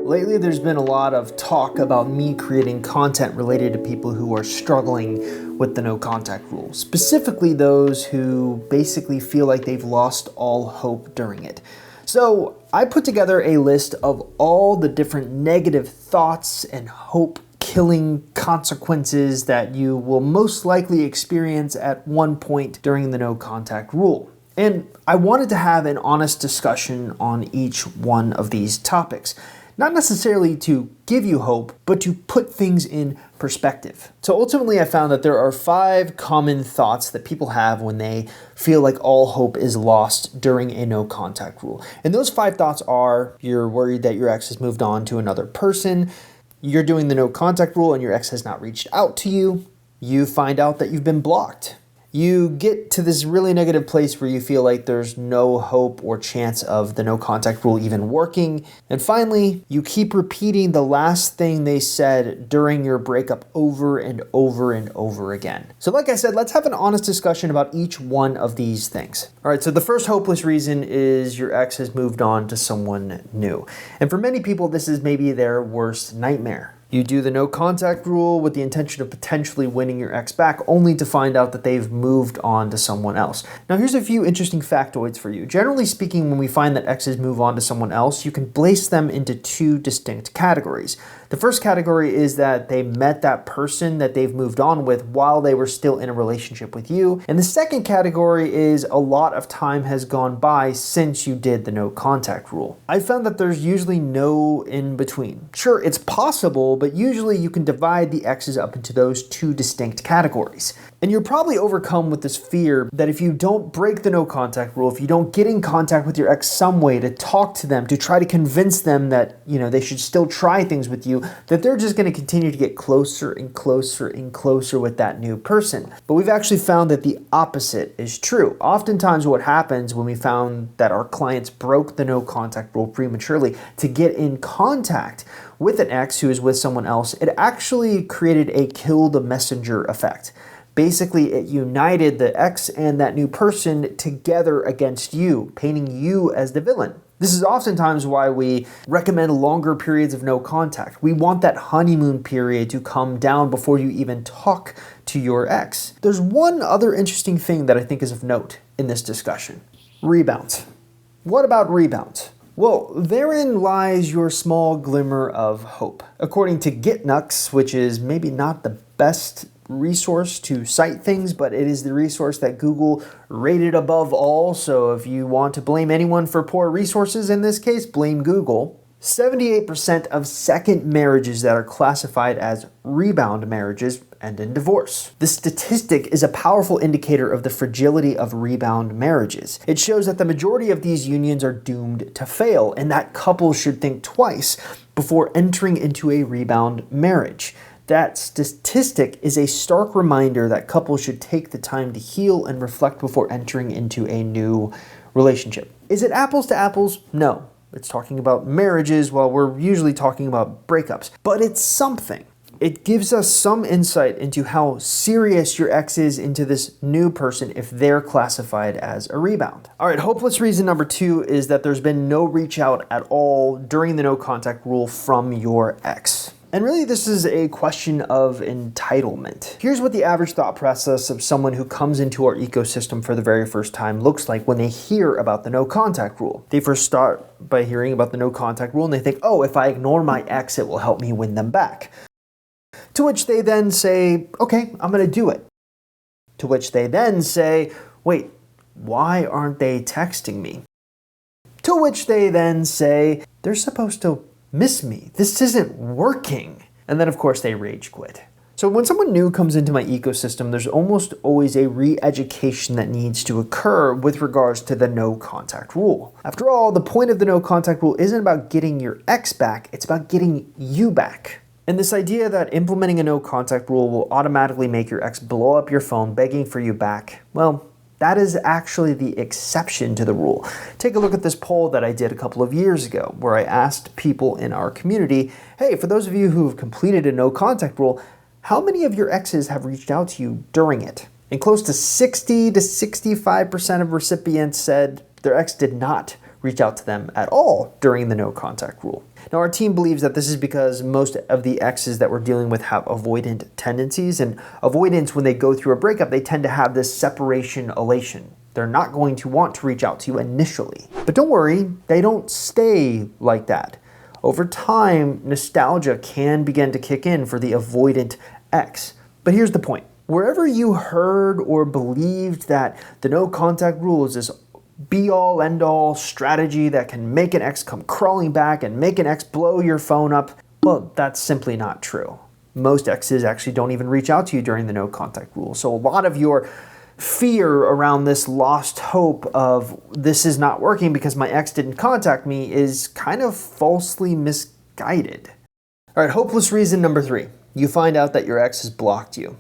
Lately, there's been a lot of talk about me creating content related to people who are struggling with the no contact rule, specifically those who basically feel like they've lost all hope during it. So I put together a list of all the different negative thoughts and hope killing consequences that you will most likely experience at one point during the no contact rule. And I wanted to have an honest discussion on each one of these topics. Not necessarily to give you hope, but to put things in perspective. So ultimately, I found that there are 5 common thoughts that people have when they feel like all hope is lost during a no contact rule. And those 5 thoughts are: you're worried that your ex has moved on to another person, you're doing the no contact rule and your ex has not reached out to you, you find out that you've been blocked, you get to this really negative place where you feel like there's no hope or chance of the no contact rule even working. And finally, you keep repeating the last thing they said during your breakup over and over and over again. So like I said, let's have an honest discussion about each one of these things. All right, so the first hopeless reason is your ex has moved on to someone new. And for many people, this is maybe their worst nightmare. You do the no contact rule with the intention of potentially winning your ex back, only to find out that they've moved on to someone else. Now here's a few interesting factoids for you. Generally speaking, when we find that exes move on to someone else, you can place them into 2 distinct categories. The first category is that they met that person that they've moved on with while they were still in a relationship with you. And the second category is a lot of time has gone by since you did the no contact rule. I found that there's usually no in between. Sure, it's possible, but usually you can divide the exes up into those 2 distinct categories. And you're probably overcome with this fear that if you don't break the no contact rule, if you don't get in contact with your ex some way to talk to them, to try to convince them that, they should still try things with you, that they're just going to continue to get closer and closer and closer with that new person. But we've actually found that the opposite is true. Oftentimes what happens when we found that our clients broke the no contact rule prematurely to get in contact with an ex who is with someone else, it actually created a kill the messenger effect. Basically, it united the ex and that new person together against you, painting you as the villain. This is oftentimes why we recommend longer periods of no contact. We want that honeymoon period to come down before you even talk to your ex. There's one other interesting thing that I think is of note in this discussion. Rebounds. What about rebounds? Well, therein lies your small glimmer of hope. According to GitNux, which is maybe not the best resource to cite things, but it is the resource that Google rated above all. So if you want to blame anyone for poor resources, in this case, blame Google. 78% of second marriages that are classified as rebound marriages end in divorce. This statistic is a powerful indicator of the fragility of rebound marriages. It shows that the majority of these unions are doomed to fail, and that couples should think twice before entering into a rebound marriage. That statistic is a stark reminder that couples should take the time to heal and reflect before entering into a new relationship. Is it apples to apples? No. It's talking about marriages while we're usually talking about breakups. But it's something. It gives us some insight into how serious your ex is into this new person if they're classified as a rebound. All right, hopeless reason number 2 is that there's been no reach out at all during the no contact rule from your ex. And really, this is a question of entitlement. Here's what the average thought process of someone who comes into our ecosystem for the very first time looks like when they hear about the no contact rule. They first start by hearing about the no contact rule and they think, oh, if I ignore my ex, it will help me win them back. To which they then say, okay, I'm going to do it. To which they then say, wait, why aren't they texting me? To which they then say, they're supposed to miss me. This isn't working. And then of course they rage quit. So when someone new comes into my ecosystem, there's almost always a re-education that needs to occur with regards to the no contact rule. After all, the point of the no contact rule isn't about getting your ex back, it's about getting you back. And this idea that implementing a no contact rule will automatically make your ex blow up your phone begging for you back, well, that is actually the exception to the rule. Take a look at this poll that I did a couple of years ago, where I asked people in our community, hey, for those of you who have completed a no contact rule, how many of your exes have reached out to you during it? And close to 60 to 65% of recipients said their ex did not reach out to them at all during the no contact rule. Now, our team believes that this is because most of the exes that we're dealing with have avoidant tendencies, and avoidance, when they go through a breakup, they tend to have this separation elation. They're not going to want to reach out to you initially. But don't worry, they don't stay like that. Over time, nostalgia can begin to kick in for the avoidant ex. But here's the point. Wherever you heard or believed that the no contact rule is this be-all, end-all strategy that can make an ex come crawling back and make an ex blow your phone up, well, that's simply not true. Most exes actually don't even reach out to you during the no contact rule. So a lot of your fear around this lost hope of this is not working because my ex didn't contact me is kind of falsely misguided. All right, hopeless reason number 3. You find out that your ex has blocked you.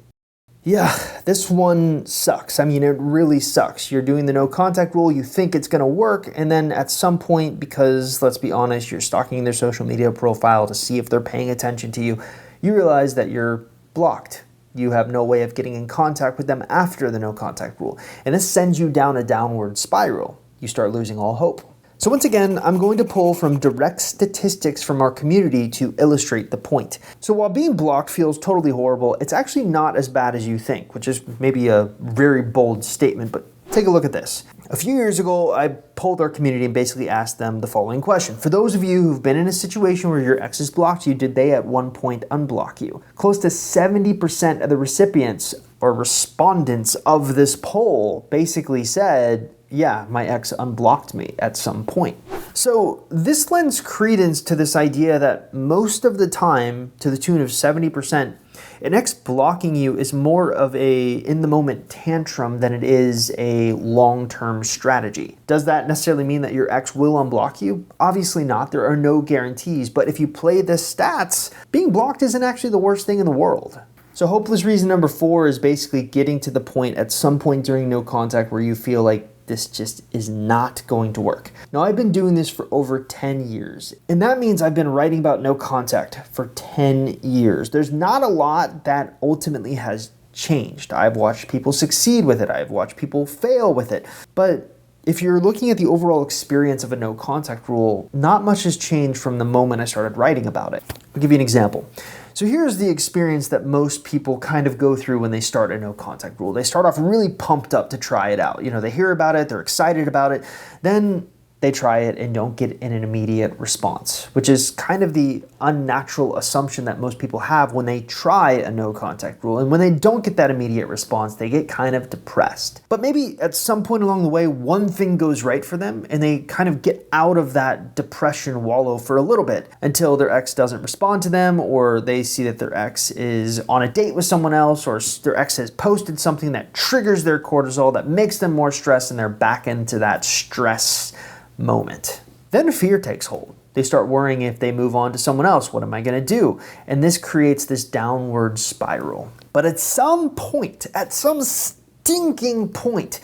Yeah, this one sucks. I mean, it really sucks. You're doing the no contact rule, you think it's gonna work, and then at some point, because let's be honest, you're stalking their social media profile to see if they're paying attention to you, you realize that you're blocked. You have no way of getting in contact with them after the no contact rule. And this sends you down a downward spiral. You start losing all hope. So once again, I'm going to pull from direct statistics from our community to illustrate the point. So while being blocked feels totally horrible, it's actually not as bad as you think, which is maybe a very bold statement, but take a look at this. A few years ago, I polled our community and basically asked them the following question. For those of you who've been in a situation where your ex has blocked you, did they at one point unblock you? Close to 70% of the recipients or respondents of this poll basically said, yeah, my ex unblocked me at some point. So this lends credence to this idea that most of the time, to the tune of 70%, an ex blocking you is more of a in-the-moment tantrum than it is a long-term strategy. Does that necessarily mean that your ex will unblock you? Obviously not. There are no guarantees. But if you play the stats, being blocked isn't actually the worst thing in the world. So hopeless reason number 4 is basically getting to the point at some point during no contact where you feel like this just is not going to work. Now, I've been doing this for over 10 years, and that means I've been writing about no contact for 10 years. There's not a lot that ultimately has changed. I've watched people succeed with it. I've watched people fail with it. But if you're looking at the overall experience of a no contact rule, not much has changed from the moment I started writing about it. I'll give you an example. So here's the experience that most people kind of go through when they start a no contact rule. They start off really pumped up to try it out. You know, they hear about it, they're excited about it, then they try it and don't get an immediate response, which is kind of the unnatural assumption that most people have when they try a no contact rule. And when they don't get that immediate response, they get kind of depressed. But maybe at some point along the way, one thing goes right for them and they kind of get out of that depression wallow for a little bit until their ex doesn't respond to them, or they see that their ex is on a date with someone else, or their ex has posted something that triggers their cortisol, that makes them more stressed, and they're back into that stress moment. Then fear takes hold. They start worrying if they move on to someone else, what am I going to do? And this creates this downward spiral. But at some point, at some stinking point,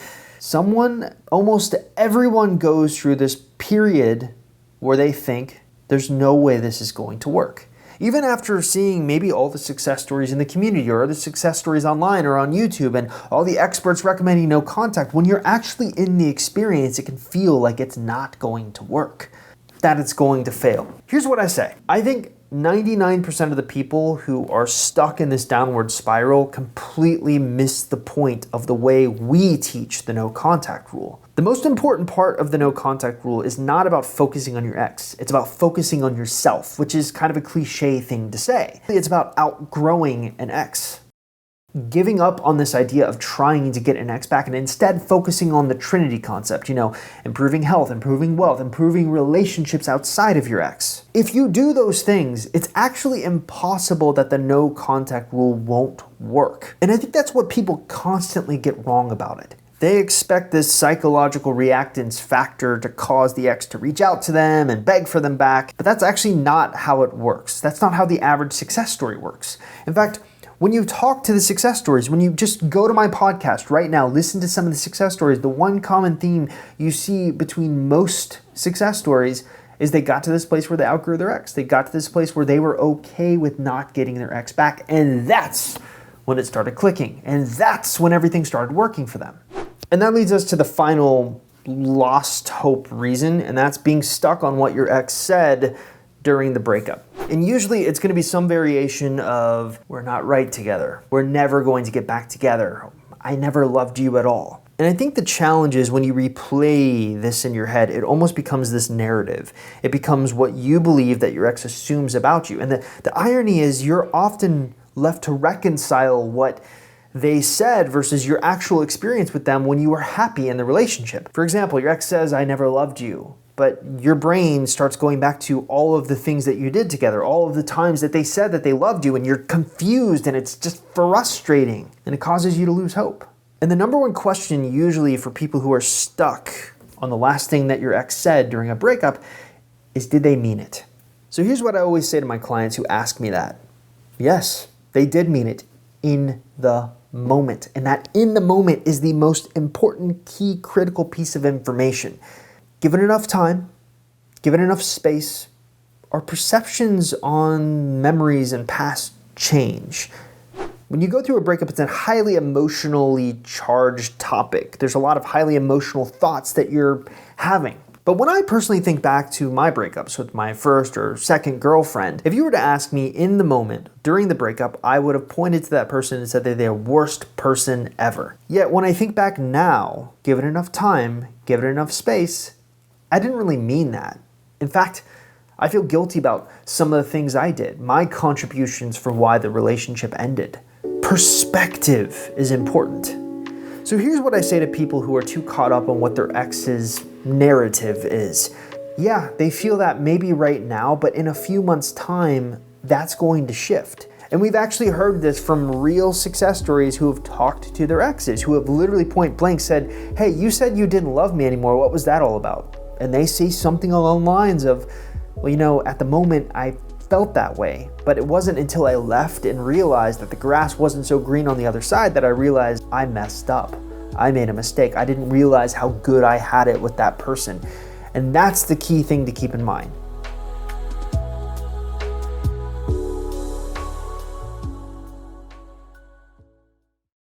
almost everyone goes through this period where they think there's no way this is going to work. Even after seeing maybe all the success stories in the community or the success stories online or on YouTube and all the experts recommending no contact, when you're actually in the experience, it can feel like it's not going to work, that it's going to fail. Here's what I say. I think 99% of the people who are stuck in this downward spiral completely miss the point of the way we teach the no contact rule. The most important part of the no contact rule is not about focusing on your ex. It's about focusing on yourself, which is kind of a cliche thing to say. It's about outgrowing an ex. Giving up on this idea of trying to get an ex back and instead focusing on the Trinity concept, improving health, improving wealth, improving relationships outside of your ex. If you do those things, it's actually impossible that the no contact rule won't work. And I think that's what people constantly get wrong about it. They expect this psychological reactance factor to cause the ex to reach out to them and beg for them back, but that's actually not how it works. That's not how the average success story works. In fact, when you talk to the success stories, when you just go to my podcast right now, listen to some of the success stories, the one common theme you see between most success stories is they got to this place where they outgrew their ex. They got to this place where they were okay with not getting their ex back, and that's when it started clicking, and that's when everything started working for them. And that leads us to the final lost hope reason, and that's being stuck on what your ex said during the breakup. And usually it's going to be some variation of, we're not right together, we're never going to get back together, I never loved you at all. And I think the challenge is when you replay this in your head, it almost becomes this narrative. It becomes what you believe that your ex assumes about you. And the irony is you're often left to reconcile what they said versus your actual experience with them when you were happy in the relationship. For example, your ex says, I never loved you. But your brain starts going back to all of the things that you did together, all of the times that they said that they loved you, and you're confused and it's just frustrating and it causes you to lose hope. And the number one question usually for people who are stuck on the last thing that your ex said during a breakup is, did they mean it? So here's what I always say to my clients who ask me that. Yes, they did mean it in the moment. And that in the moment is the most important, key, critical piece of information. Given enough time, given enough space, our perceptions on memories and past change. When you go through a breakup, it's a highly emotionally charged topic. There's a lot of highly emotional thoughts that you're having. But when I personally think back to my breakups with my first or second girlfriend, if you were to ask me in the moment during the breakup, I would have pointed to that person and said they're the worst person ever. Yet when I think back now, given enough time, given enough space, I didn't really mean that. In fact, I feel guilty about some of the things I did, my contributions for why the relationship ended. Perspective is important. So here's what I say to people who are too caught up on what their ex's narrative is. Yeah, they feel that maybe right now, but in a few months' time, that's going to shift. And we've actually heard this from real success stories who have talked to their exes, who have literally point blank said, hey, you said you didn't love me anymore. What was that all about? And they say something along the lines of, well, you know, at the moment I felt that way, but it wasn't until I left and realized that the grass wasn't so green on the other side that I realized I messed up. I made a mistake. I didn't realize how good I had it with that person. And that's the key thing to keep in mind.